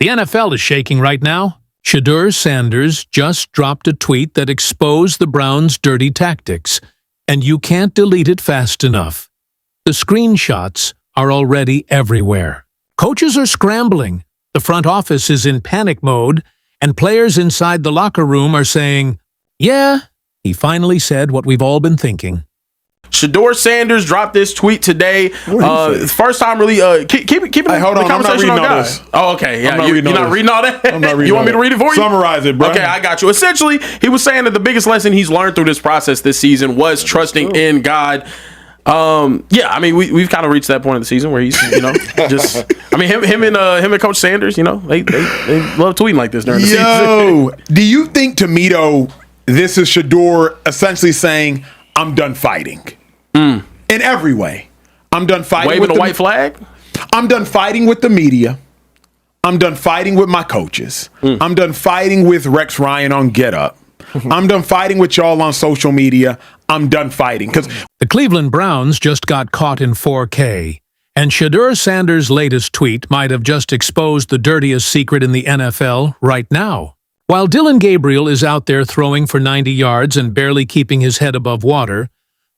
The NFL is shaking right now. Shedeur Sanders just dropped a tweet that exposed the Browns' dirty tactics, and you can't delete it fast enough. The screenshots are already everywhere. Coaches are scrambling, the front office is in panic mode, and players inside the locker room are saying, "Yeah, he finally said what we've all been thinking." Shedeur Sanders dropped this tweet today. First time really keep it Hey, hold the on, I'm not conversation reading on all guys. this. Oh, okay. Yeah, I'm not you're reading all not this. reading all that? I'm not reading You want me all to read it for you? Summarize it, bro. Okay, I got you. Essentially, he was saying that the biggest lesson he's learned through this process this season was trusting in God. Yeah, I mean, we've kind of reached that point of the season where he's, just. I mean, him and Coach Sanders, they love tweeting like this during the season. Do you think, Tomito, this is Shedeur essentially saying, "I'm done fighting"? In every way. I'm done fighting. Waving with a white flag? I'm done fighting with the media. I'm done fighting with my coaches. I'm done fighting with Rex Ryan on Get Up. I'm done fighting with y'all on social media. I'm done fighting. Because the Cleveland Browns just got caught in 4K, and Shedeur Sanders' latest tweet might have just exposed the dirtiest secret in the NFL right now. While Dylan Gabriel is out there throwing for 90 yards and barely keeping his head above water,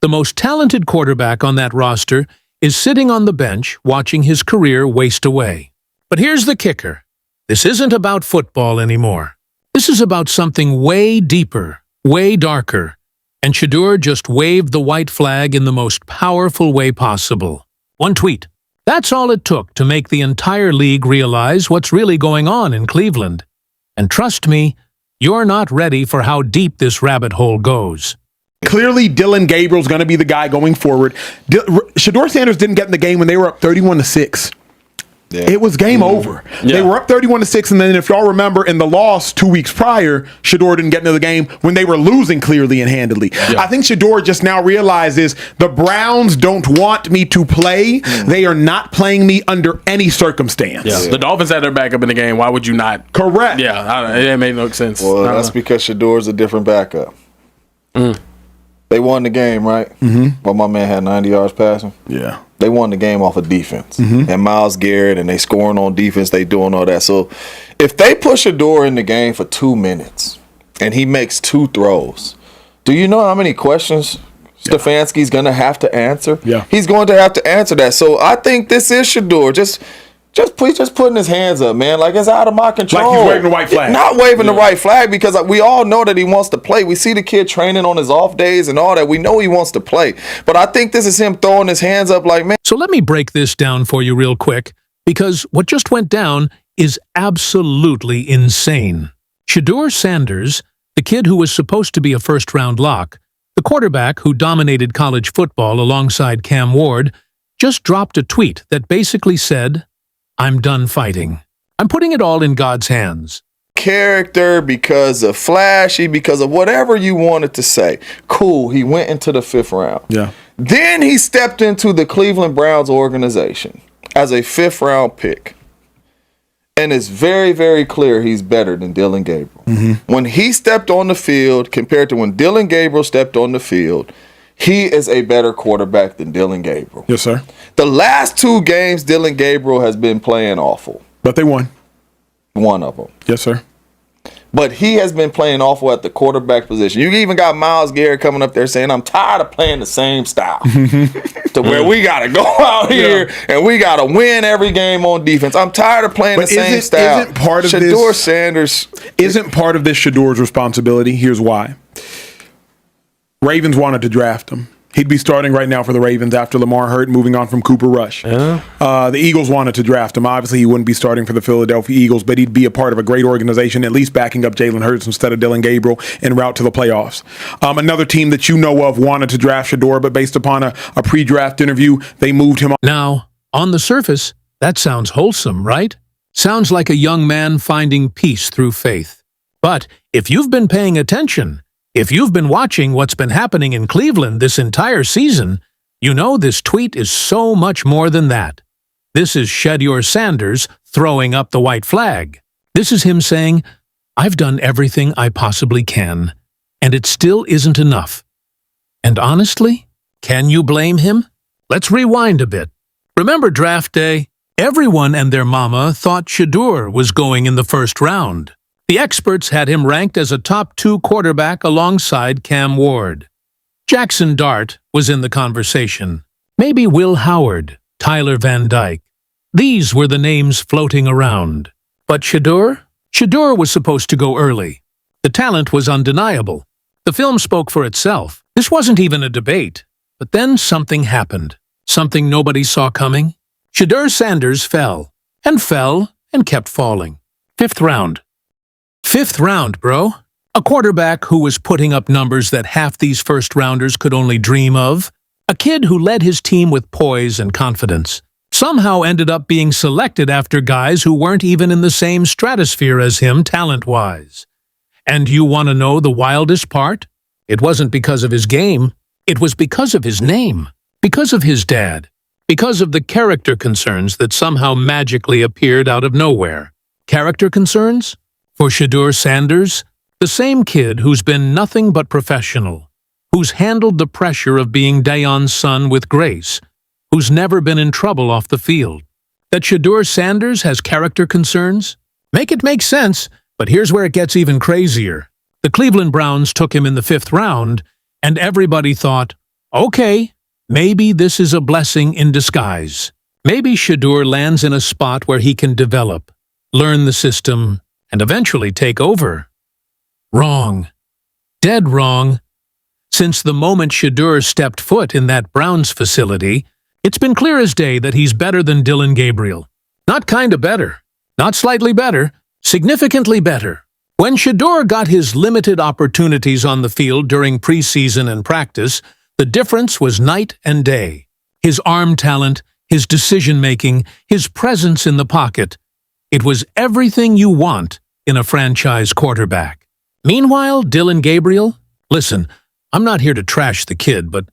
the most talented quarterback on that roster is sitting on the bench watching his career waste away. But here's the kicker. This isn't about football anymore. This is about something way deeper, way darker. And Shedeur just waved the white flag in the most powerful way possible. One tweet. That's all it took to make the entire league realize what's really going on in Cleveland. And trust me, you're not ready for how deep this rabbit hole goes. clearly Dylan Gabriel's going to be the guy going forward. Shedeur Sanders didn't get in the game when they were up 31-6. Yeah. It was game over. Yeah. They were up 31-6, and then if y'all remember in the loss 2 weeks prior, Shedeur didn't get into the game when they were losing clearly and handedly. Yeah. I think Shedeur just now realizes the Browns don't want me to play. They are not playing me under any circumstance. Yeah. The Dolphins had their backup in the game. Why would you not? Correct. Yeah, it made no sense. Well, that's because Shadeur's a different backup. They won the game, right? But my man had 90 yards passing. Yeah. They won the game off of defense. And Myles Garrett, and they scoring on defense, they doing all that. So if they push Shedeur in the game for 2 minutes and he makes 2 throws, do you know how many questions Stefanski's going to have to answer? Yeah. He's going to have to answer that. So I think this is Shedeur. Just putting his hands up, man. Like, it's out of my control. Like he's waving the white flag. Not waving the white flag, because we all know that he wants to play. We see the kid training on his off days and all that. We know he wants to play. But I think this is him throwing his hands up like, man. So let me break this down for you real quick, because what just went down is absolutely insane. Shedeur Sanders, the kid who was supposed to be a first-round lock, the quarterback who dominated college football alongside Cam Ward, just dropped a tweet that basically said, "I'm done fighting. I'm putting it all in God's hands." Character, because of flashy, because of whatever you wanted to say. Cool, he went into the 5th round. Yeah. Then he stepped into the Cleveland Browns organization as a 5th round pick. And it's very, very clear he's better than Dylan Gabriel. When he stepped on the field, compared to when Dylan Gabriel stepped on the field, he is a better quarterback than Dylan Gabriel. Yes, sir. The last 2 games, Dylan Gabriel has been playing awful. But they won. One of them. Yes, sir. But he has been playing awful at the quarterback position. You even got Myles Garrett coming up there saying, "I'm tired of playing the same style." To where we got to go out here and we got to win every game on defense. I'm tired of playing the same style. Isn't part of Shedeur Sanders isn't part of this Shadeur's responsibility? Here's why. Ravens wanted to draft him. He'd be starting right now for the Ravens after Lamar hurt, moving on from Cooper Rush. The Eagles wanted to draft him. Obviously, he wouldn't be starting for the Philadelphia Eagles, but he'd be a part of a great organization, at least backing up Jalen Hurts instead of Dylan Gabriel en route to the playoffs. Another team that you know of wanted to draft Shedeur, but based upon a pre-draft interview, they moved him on. Now, on the surface, that sounds wholesome, right? Sounds like a young man finding peace through faith. But if you've been paying attention, if you've been watching what's been happening in Cleveland this entire season, you know this tweet is so much more than that. This is Shedeur Sanders throwing up the white flag. This is him saying, "I've done everything I possibly can, and it still isn't enough." And honestly, can you blame him? Let's rewind a bit. Remember draft day? Everyone and their mama thought Shedeur was going in the first round. The experts had him ranked as a top 2 quarterback alongside Cam Ward. Jackson Dart was in the conversation. Maybe Will Howard, Tyler Van Dyke. These were the names floating around. But Shedeur? Shedeur was supposed to go early. The talent was undeniable. The film spoke for itself. This wasn't even a debate. But then something happened. Something nobody saw coming. Shedeur Sanders fell and kept falling. 5th round. 5th round, bro. A quarterback who was putting up numbers that half these first-rounders could only dream of. A kid who led his team with poise and confidence. Somehow ended up being selected after guys who weren't even in the same stratosphere as him talent-wise. And you want to know the wildest part? It wasn't because of his game. It was because of his name. Because of his dad. Because of the character concerns that somehow magically appeared out of nowhere. Character concerns? For Shedeur Sanders, the same kid who's been nothing but professional, who's handled the pressure of being Dion's son with grace, who's never been in trouble off the field. That Shedeur Sanders has character concerns? Make it make sense, but here's where it gets even crazier. The Cleveland Browns took him in the 5th round, and everybody thought, okay, maybe this is a blessing in disguise. Maybe Shedeur lands in a spot where he can develop, learn the system, and eventually take over. Wrong. Dead wrong. Since the moment Shedeur stepped foot in that Browns facility, it's been clear as day that he's better than Dylan Gabriel. Not kinda better. Not slightly better. Significantly better. When Shedeur got his limited opportunities on the field during preseason and practice, the difference was night and day. His arm talent, his decision-making, his presence in the pocket. It was everything you want in a franchise quarterback. Meanwhile, Dylan Gabriel? Listen, I'm not here to trash the kid, but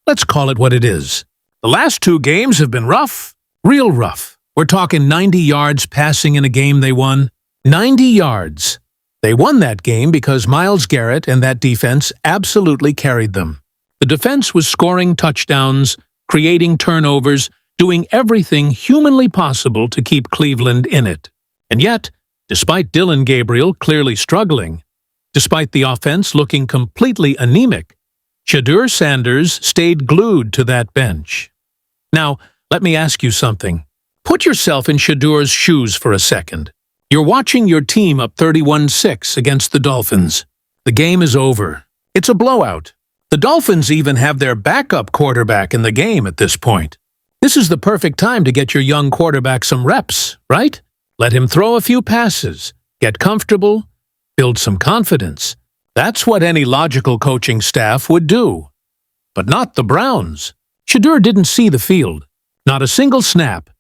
let's call it what it is. The last 2 games have been rough. Real rough. We're talking 90 yards passing in a game they won. 90 yards. They won that game because Myles Garrett and that defense absolutely carried them. The defense was scoring touchdowns, creating turnovers, doing everything humanly possible to keep Cleveland in it. And yet, despite Dylan Gabriel clearly struggling, despite the offense looking completely anemic, Shedeur Sanders stayed glued to that bench. Now, let me ask you something. Put yourself in Shedeur's shoes for a second. You're watching your team up 31-6 against the Dolphins. The game is over. It's a blowout. The Dolphins even have their backup quarterback in the game at this point. This is the perfect time to get your young quarterback some reps, right? Let him throw a few passes, get comfortable, build some confidence. That's what any logical coaching staff would do. But not the Browns. Shedeur didn't see the field. Not a single snap.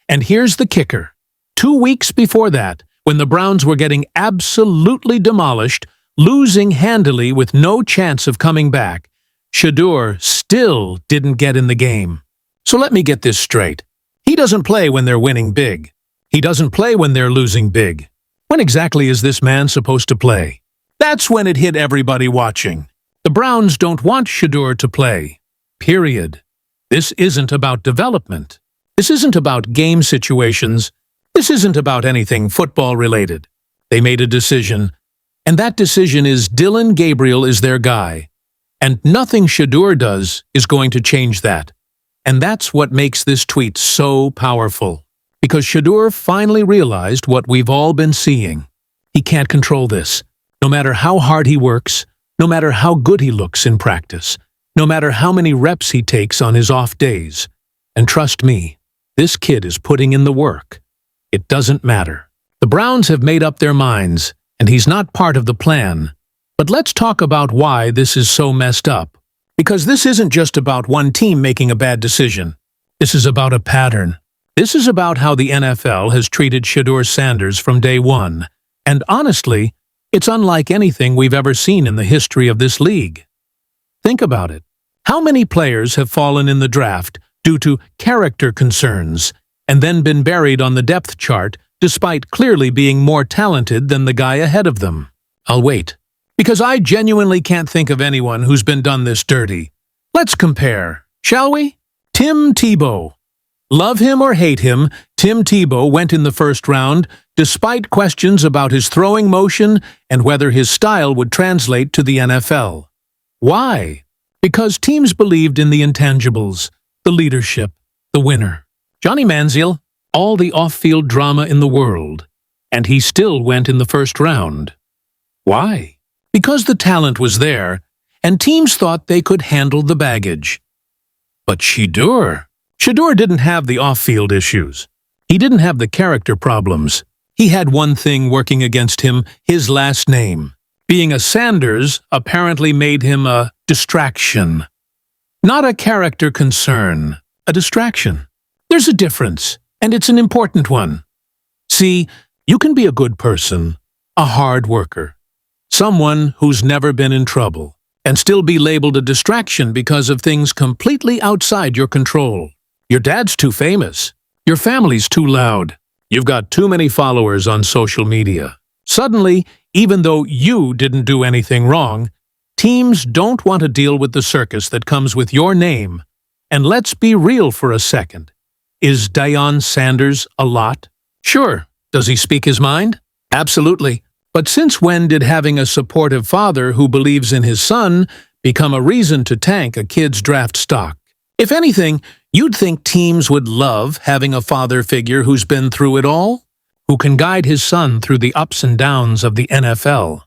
And here's the kicker. 2 weeks before that, when the Browns were getting absolutely demolished, losing handily with no chance of coming back, Shedeur still didn't get in the game. So let me get this straight. He doesn't play when they're winning big. He doesn't play when they're losing big. When exactly is this man supposed to play? That's when it hit everybody watching. The Browns don't want Shedeur to play. Period. This isn't about development. This isn't about game situations. This isn't about anything football-related. They made a decision, and that decision is Dylan Gabriel is their guy. And nothing Shedeur does is going to change that. And that's what makes this tweet so powerful. Because Shedeur finally realized what we've all been seeing. He can't control this. No matter how hard he works, no matter how good he looks in practice, no matter how many reps he takes on his off days. And trust me, this kid is putting in the work. It doesn't matter. The Browns have made up their minds, and he's not part of the plan. But let's talk about why this is so messed up. Because this isn't just about one team making a bad decision. This is about a pattern. This is about how the NFL has treated Shedeur Sanders from day one. And honestly, it's unlike anything we've ever seen in the history of this league. Think about it. How many players have fallen in the draft due to character concerns and then been buried on the depth chart despite clearly being more talented than the guy ahead of them? I'll wait. Because I genuinely can't think of anyone who's been done this dirty. Let's compare, shall we? Tim Tebow. Love him or hate him, Tim Tebow went in the first round, despite questions about his throwing motion and whether his style would translate to the NFL. Why? Because teams believed in the intangibles, the leadership, the winner. Johnny Manziel, all the off-field drama in the world, and he still went in the first round. Why? Because the talent was there, and teams thought they could handle the baggage. But Shedeur didn't have the off-field issues. He didn't have the character problems. He had one thing working against him, his last name. Being a Sanders apparently made him a distraction. Not a character concern, a distraction. There's a difference, and it's an important one. See, you can be a good person, a hard worker, someone who's never been in trouble, and still be labeled a distraction because of things completely outside your control. Your dad's too famous. Your family's too loud. You've got too many followers on social media. Suddenly, even though you didn't do anything wrong, teams don't want to deal with the circus that comes with your name. And let's be real for a second. Is Dylan Sanders a lot? Sure. Does he speak his mind? Absolutely. But since when did having a supportive father who believes in his son become a reason to tank a kid's draft stock? If anything, you'd think teams would love having a father figure who's been through it all, who can guide his son through the ups and downs of the NFL.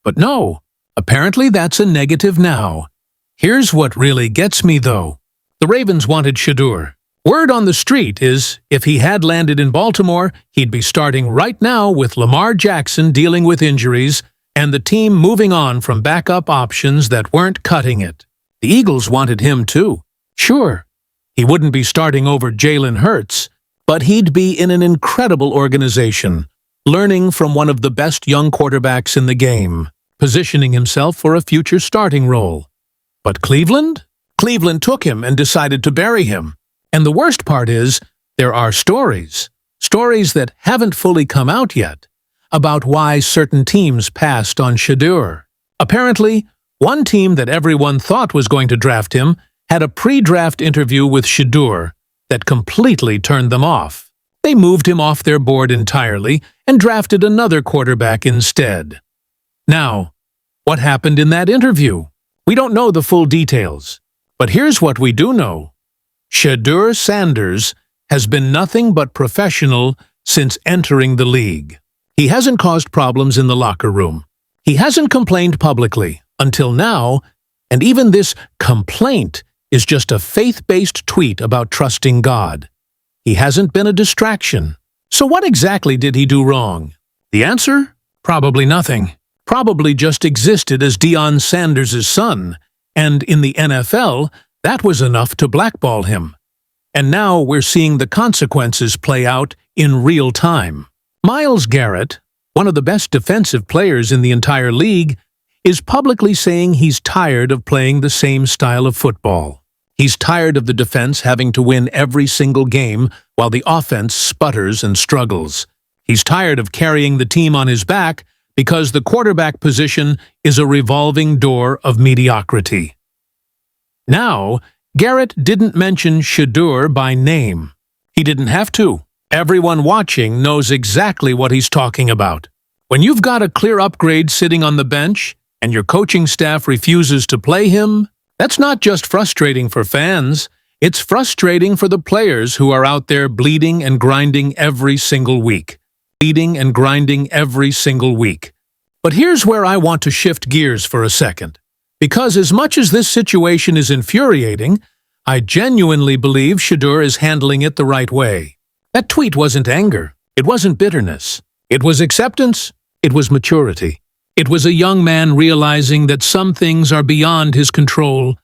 But no, apparently that's a negative now. Here's what really gets me, though. The Ravens wanted Shedeur. Word on the street is, if he had landed in Baltimore, he'd be starting right now with Lamar Jackson dealing with injuries and the team moving on from backup options that weren't cutting it. The Eagles wanted him too. Sure, he wouldn't be starting over Jalen Hurts, but he'd be in an incredible organization, learning from one of the best young quarterbacks in the game, positioning himself for a future starting role. But Cleveland? Cleveland took him and decided to bury him. And the worst part is, there are stories that haven't fully come out yet, about why certain teams passed on Shedeur. Apparently, one team that everyone thought was going to draft him had a pre-draft interview with Shedeur that completely turned them off. They moved him off their board entirely and drafted another quarterback instead. Now, what happened in that interview? We don't know the full details, but here's what we do know. Shedeur Sanders has been nothing but professional since entering the league. He hasn't caused problems in the locker room. He hasn't complained publicly until now, and even this complaint is just a faith-based tweet about trusting God. He hasn't been a distraction. So what exactly did he do wrong? The answer? Probably nothing. Probably just existed as Dylan Sanders' son, and in the NFL, that was enough to blackball him. And now we're seeing the consequences play out in real time. Myles Garrett, one of the best defensive players in the entire league, is publicly saying he's tired of playing the same style of football. He's tired of the defense having to win every single game while the offense sputters and struggles. He's tired of carrying the team on his back because the quarterback position is a revolving door of mediocrity. Now, Garrett didn't mention Shedeur by name. He didn't have to. Everyone watching knows exactly what he's talking about. When you've got a clear upgrade sitting on the bench and your coaching staff refuses to play him, that's not just frustrating for fans, it's frustrating for the players who are out there bleeding and grinding every single week. But here's where I want to shift gears for a second. Because as much as this situation is infuriating, I genuinely believe Shedeur is handling it the right way. That tweet wasn't anger. It wasn't bitterness. It was acceptance. It was maturity. It was a young man realizing that some things are beyond his control,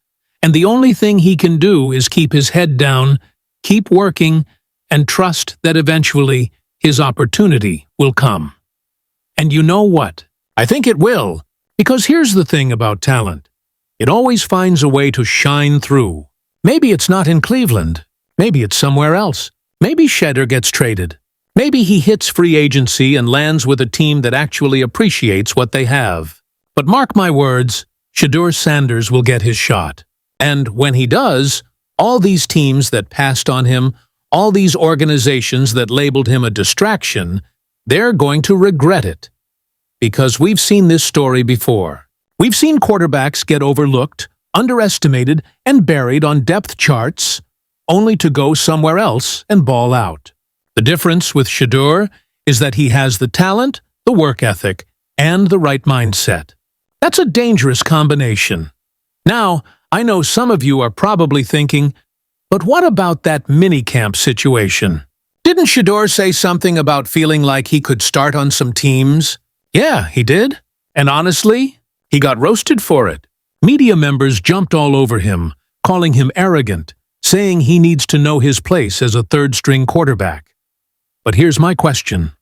and the only thing he can do is keep his head down, keep working, and trust that eventually his opportunity will come. And you know what? I think it will, because here's the thing about talent. It always finds a way to shine through. Maybe it's not in Cleveland. Maybe it's somewhere else. Maybe Shedeur gets traded. Maybe he hits free agency and lands with a team that actually appreciates what they have. But mark my words, Shedeur Sanders will get his shot. And when he does, all these teams that passed on him, all these organizations that labeled him a distraction, they're going to regret it. Because we've seen this story before. We've seen quarterbacks get overlooked, underestimated, and buried on depth charts, only to go somewhere else and ball out. The difference with Shedeur is that he has the talent, the work ethic, and the right mindset. That's a dangerous combination. Now, I know some of you are probably thinking, but what about that minicamp situation? Didn't Shedeur say something about feeling like he could start on some teams? Yeah, he did. And honestly, he got roasted for it. Media members jumped all over him, calling him arrogant, saying he needs to know his place as a third-string quarterback. But here's my question.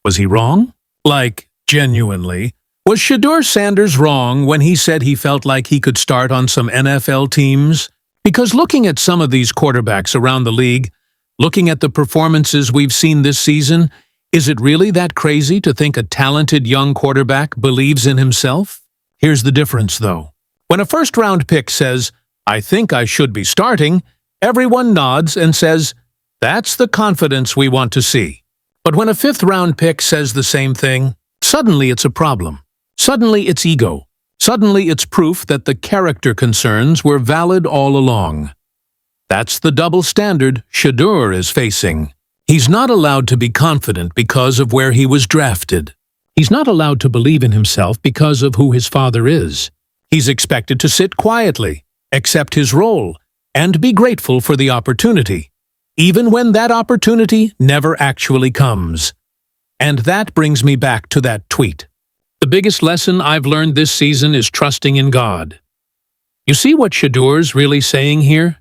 Was he wrong? Like, genuinely, was Shedeur Sanders wrong when he said he felt like he could start on some NFL teams? Because looking at some of these quarterbacks around the league, looking at the performances we've seen this season, is it really that crazy to think a talented young quarterback believes in himself? Here's the difference, though. When a first-round pick says, "I think I should be starting," everyone nods and says, "That's the confidence we want to see." But when a fifth-round pick says the same thing, suddenly it's a problem. Suddenly it's ego. Suddenly it's proof that the character concerns were valid all along. That's the double standard Shedeur is facing. He's not allowed to be confident because of where he was drafted. He's not allowed to believe in himself because of who his father is. He's expected to sit quietly, accept his role, and be grateful for the opportunity, even when that opportunity never actually comes. And that brings me back to that tweet. The biggest lesson I've learned this season is trusting in God. You see what Shedeur's really saying here?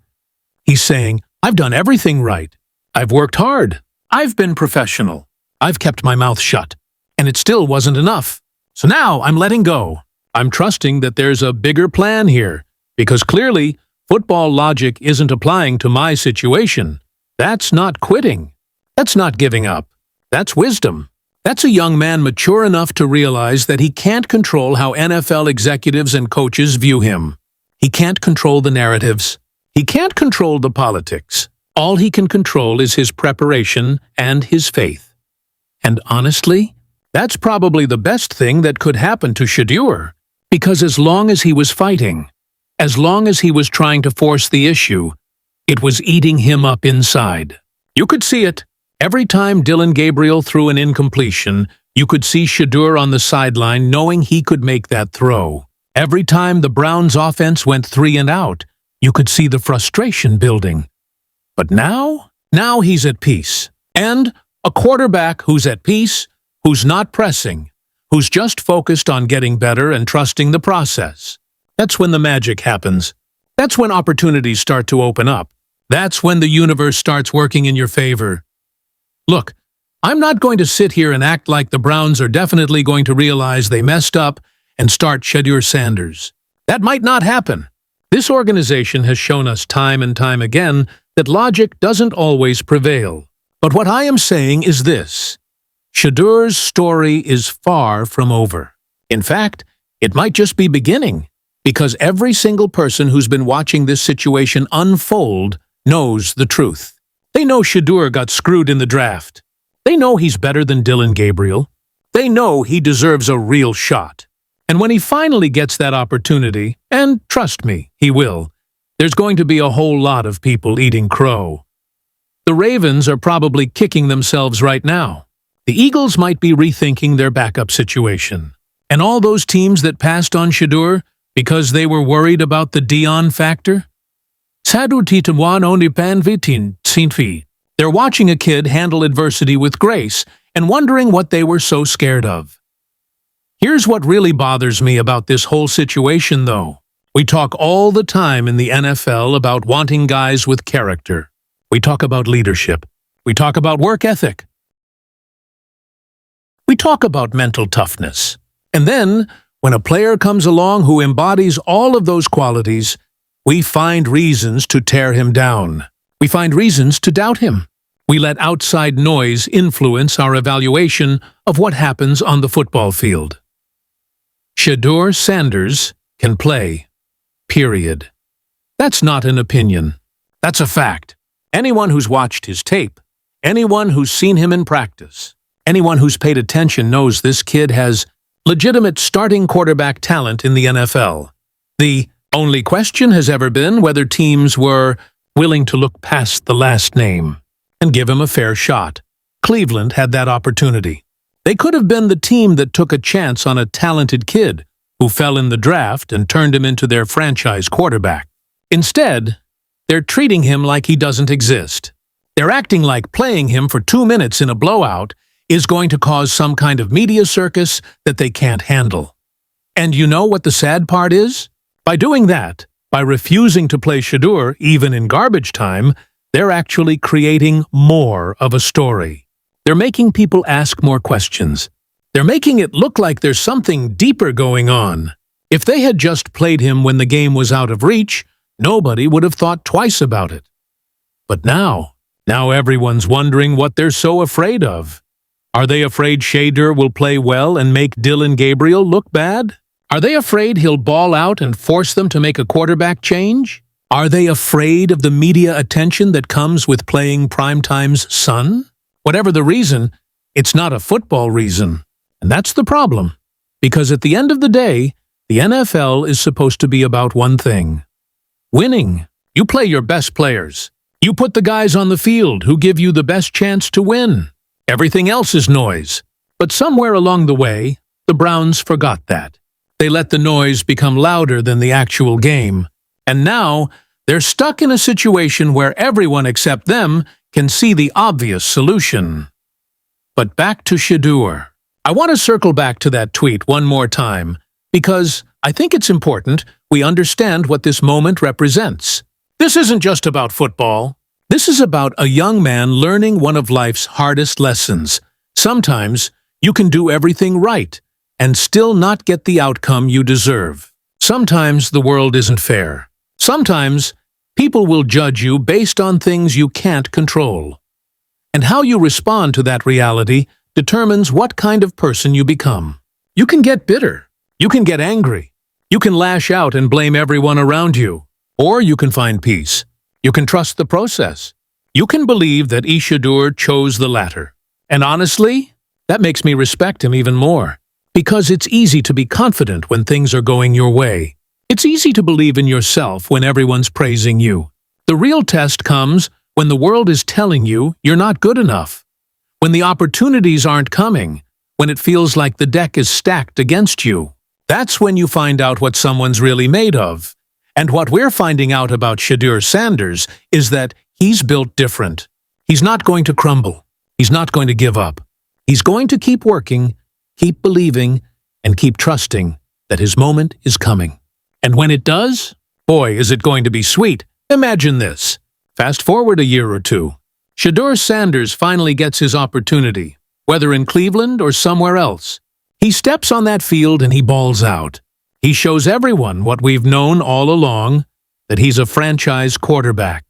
He's saying, I've done everything right. I've worked hard. I've been professional. I've kept my mouth shut. And it still wasn't enough. So now I'm letting go. I'm trusting that there's a bigger plan here, because clearly football logic isn't applying to my situation. That's not quitting. That's not giving up. That's wisdom. That's a young man mature enough to realize that he can't control how NFL executives and coaches view him. He can't control the narratives. He can't control the politics. All he can control is his preparation and his faith. And honestly, that's probably the best thing that could happen to Shedeur, because as long as he was fighting, as long as he was trying to force the issue, it was eating him up inside. You could see it. Every time Dylan Gabriel threw an incompletion, you could see Shedeur on the sideline knowing he could make that throw. Every time the Browns' offense went 3 and out, you could see the frustration building. But now he's at peace. And a quarterback who's at peace, who's not pressing, who's just focused on getting better and trusting the process. That's when the magic happens. That's when opportunities start to open up. That's when the universe starts working in your favor. Look, I'm not going to sit here and act like the Browns are definitely going to realize they messed up and start Shedeur Sanders. That might not happen. This organization has shown us time and time again that logic doesn't always prevail. But what I am saying is this. Shedeur's story is far from over. In fact, it might just be beginning, because every single person who's been watching this situation unfold knows the truth. They know Shedeur got screwed in the draft. They know he's better than Dylan Gabriel. They know he deserves a real shot. And when he finally gets that opportunity, and trust me, he will, there's going to be a whole lot of people eating crow. The Ravens are probably kicking themselves right now. The Eagles might be rethinking their backup situation. And all those teams that passed on Shedeur because they were worried about the Dion factor? They're watching a kid handle adversity with grace and wondering what they were so scared of. Here's what really bothers me about this whole situation, though. We talk all the time in the NFL about wanting guys with character. We talk about leadership. We talk about work ethic. We talk about mental toughness. And then, when a player comes along who embodies all of those qualities, we find reasons to tear him down. We find reasons to doubt him. We let outside noise influence our evaluation of what happens on the football field. Shedeur Sanders can play. Period. That's not an opinion. That's a fact. Anyone who's watched his tape, anyone who's seen him in practice, anyone who's paid attention knows this kid has legitimate starting quarterback talent in the NFL. The only question has ever been whether teams were willing to look past the last name and give him a fair shot. Cleveland had that opportunity. They could have been the team that took a chance on a talented kid who fell in the draft and turned him into their franchise quarterback. Instead, they're treating him like he doesn't exist. They're acting like playing him for 2 minutes in a blowout is going to cause some kind of media circus that they can't handle. And you know what the sad part is? By doing that, by refusing to play Shedeur even in garbage time, they're actually creating more of a story. They're making people ask more questions. They're making it look like there's something deeper going on. If they had just played him when the game was out of reach, nobody would have thought twice about it. But now everyone's wondering what they're so afraid of. Are they afraid Shedeur will play well and make Dylan Gabriel look bad? Are they afraid he'll ball out and force them to make a quarterback change? Are they afraid of the media attention that comes with playing Primetime's son? Whatever the reason, it's not a football reason. And that's the problem. Because at the end of the day, the NFL is supposed to be about one thing: winning. You play your best players. You put the guys on the field who give you the best chance to win. Everything else is noise. But somewhere along the way, the Browns forgot that. They let the noise become louder than the actual game. And now, they're stuck in a situation where everyone except them can see the obvious solution. But back to Shedeur. I want to circle back to that tweet one more time, because I think it's important we understand what this moment represents. This isn't just about football. This is about a young man learning one of life's hardest lessons. Sometimes you can do everything right and still not get the outcome you deserve. Sometimes the world isn't fair. Sometimes people will judge you based on things you can't control. And how you respond to that reality determines what kind of person you become. You can get bitter. You can get angry. You can lash out and blame everyone around you. Or you can find peace. You can trust the process. You can believe that Shedeur chose the latter. And honestly, that makes me respect him even more. Because it's easy to be confident when things are going your way. It's easy to believe in yourself when everyone's praising you. The real test comes when the world is telling you you're not good enough. When the opportunities aren't coming. When it feels like the deck is stacked against you. That's when you find out what someone's really made of. And what we're finding out about Shedeur Sanders is that he's built different. He's not going to crumble. He's not going to give up. He's going to keep working, keep believing, and keep trusting that his moment is coming. And when it does, boy, is it going to be sweet. Imagine this. Fast forward a year or two. Shedeur Sanders finally gets his opportunity, whether in Cleveland or somewhere else. He steps on that field and he balls out. He shows everyone what we've known all along, that he's a franchise quarterback.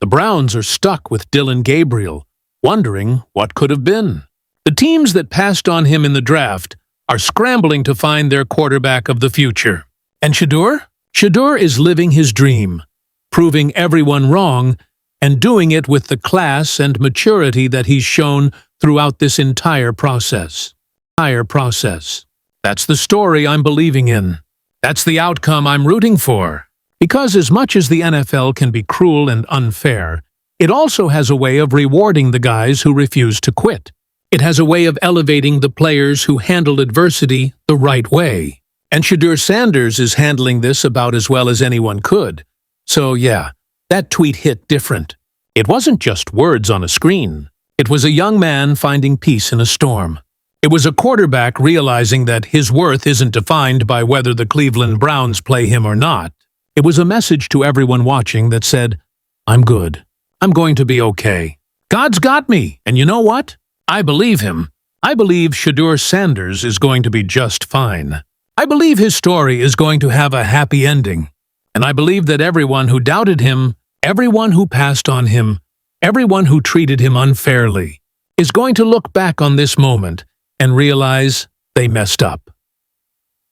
The Browns are stuck with Dylan Gabriel, wondering what could have been. The teams that passed on him in the draft are scrambling to find their quarterback of the future. And Shedeur? Shedeur is living his dream, proving everyone wrong, and doing it with the class and maturity that he's shown throughout this entire process. That's the story I'm believing in. That's the outcome I'm rooting for. Because as much as the NFL can be cruel and unfair, it also has a way of rewarding the guys who refuse to quit. It has a way of elevating the players who handle adversity the right way. And Shedeur Sanders is handling this about as well as anyone could. So yeah, that tweet hit different. It wasn't just words on a screen. It was a young man finding peace in a storm. It was a quarterback realizing that his worth isn't defined by whether the Cleveland Browns play him or not. It was a message to everyone watching that said, I'm good. I'm going to be okay. God's got me, and you know what? I believe him. I believe Shedeur Sanders is going to be just fine. I believe his story is going to have a happy ending. And I believe that everyone who doubted him, everyone who passed on him, everyone who treated him unfairly, is going to look back on this moment and realize they messed up.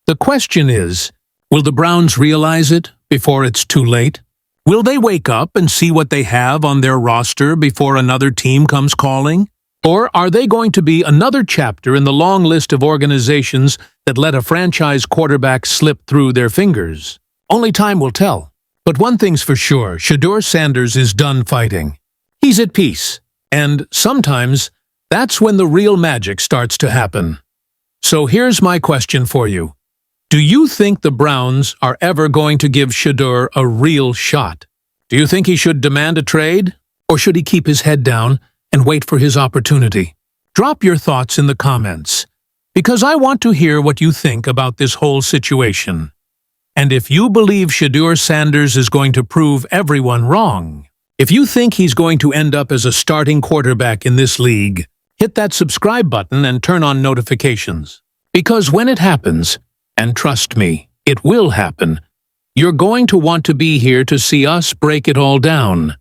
The question is, will the Browns realize it before it's too late? Will they wake up and see what they have on their roster before another team comes calling? Or are they going to be another chapter in the long list of organizations that let a franchise quarterback slip through their fingers? Only time will tell. But one thing's for sure, Shedeur Sanders is done fighting. He's at peace. And sometimes, that's when the real magic starts to happen. So here's my question for you. Do you think the Browns are ever going to give Shedeur a real shot? Do you think he should demand a trade? Or should he keep his head down and wait for his opportunity? Drop your thoughts in the comments, because I want to hear what you think about this whole situation. And if you believe Shedeur Sanders is going to prove everyone wrong, if you think he's going to end up as a starting quarterback in this league, hit that subscribe button and turn on notifications. Because when it happens, and trust me, it will happen, you're going to want to be here to see us break it all down.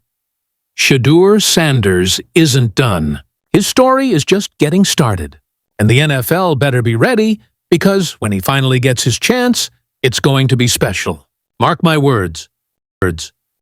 Shedeur Sanders isn't done. His story is just getting started. And the NFL better be ready, because when he finally gets his chance, it's going to be special. Mark my words.